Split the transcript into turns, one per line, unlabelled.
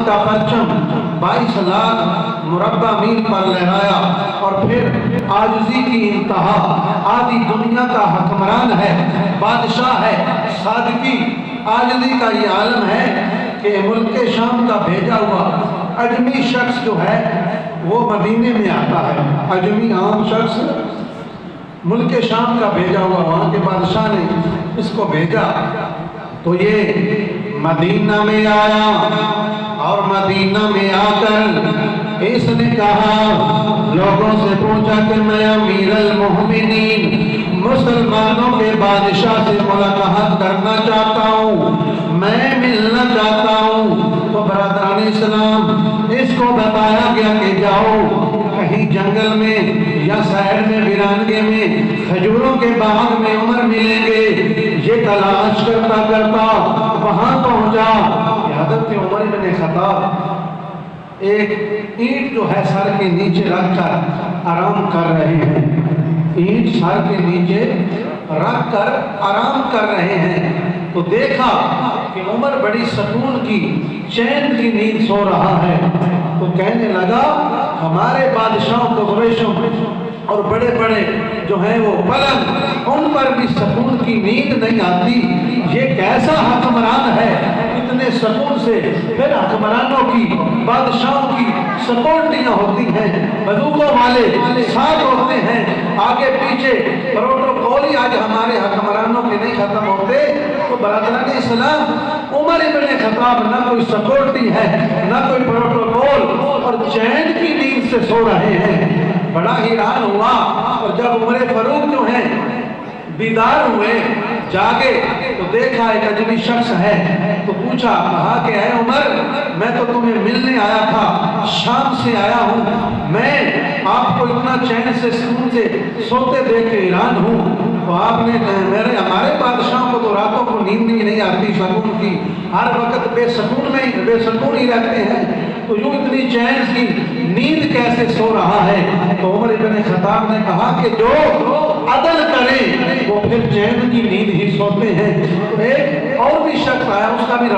کا پرچم 22 लाख मुरब्बा मील पर लहराया और फिर आजिज़ी की इंतहा, आधी दुनिया का हुक्मरान है, बादशाह है, सादगी आजिज़ी का ये आलम है कि मुल्क शाम का भेजा हुआ अजमी शख्स जो है वो मदीने में आता है। अजमी आम शख्स मुल्क शाम का भेजा हुआ, वहाँ के बादशाह ने इसको भेजा तो ये मदीना में आया और मदीना में आकर इसने कहा, लोगों से पूछा कि मैं अमीरुल मोमिनीन मुसलमानों के बादशाह से मुलाकात करना चाहता हूँ, मैं मिलना चाहता हूँ। तो बरादरान इस्लाम इसको बताया गया कि जाओ कहीं जंगल में या शहर में वीरानगे में खजूरों के बाग में उमर मिलेंगे। ये तलाश करता करता वहां पहुंचा। हज़रत उमर इब्न खत्ताब एक ईंट जो है सर के नीचे रखकर आराम कर रहे हैं, ईंट सर के नीचे रखकर आराम कर रहे हैं। तो देखा कि उमर बड़ी सुकून की चैन की नींद सो रहा है। तो कहने लगा, हमारे बादशाहों को कुरैशों और बड़े बड़े जो हैं वो पलंग, उन पर भी सुकून की नींद नहीं आती। ये कैसा हुक्मरान है, इतने सुकून से फिर हुक्मरानों की, बादशाहों की सिक्योरिटियां होती हैं, बंदूकों वाले साथ होते हैं, आगे पीछे प्रोटोकॉल ही आज हमारे हुक्मरानों के नहीं खत्म होते। तो बरादरान इस्लाम उमर इब्न खत्ताब ना कोई सिक्योरिटी है, ना कोई प्रोटोकॉल, और चैन की नींद से सो रहे हैं। बड़ा हैरान हुआ। और जब उमर फारूक जो हैं बीदार हुए, जागे, तो देखा एक अजनबी शख्स है। तो पूछा, कहा कि है उमर, मैं तो तुम्हें मिलने आया था, शाम से आया हूँ, मैं आपको इतना चैन से सुकून से सोते देख के हैरान हूँ। तो आपने हमारे बादशाहों को तो रातों को नींद ही नहीं आती सुकून की, हर वक्त बेसुकून ही रहते हैं। तो यूं इतनी चैन की नींद कैसे सो रहा है? तो उमर इब्न खत्ताब ने कहा कि जो अदल करे वो फिर चैन की नींद ही सोते हैं। तो एक और भी शख्स आया, उसका भी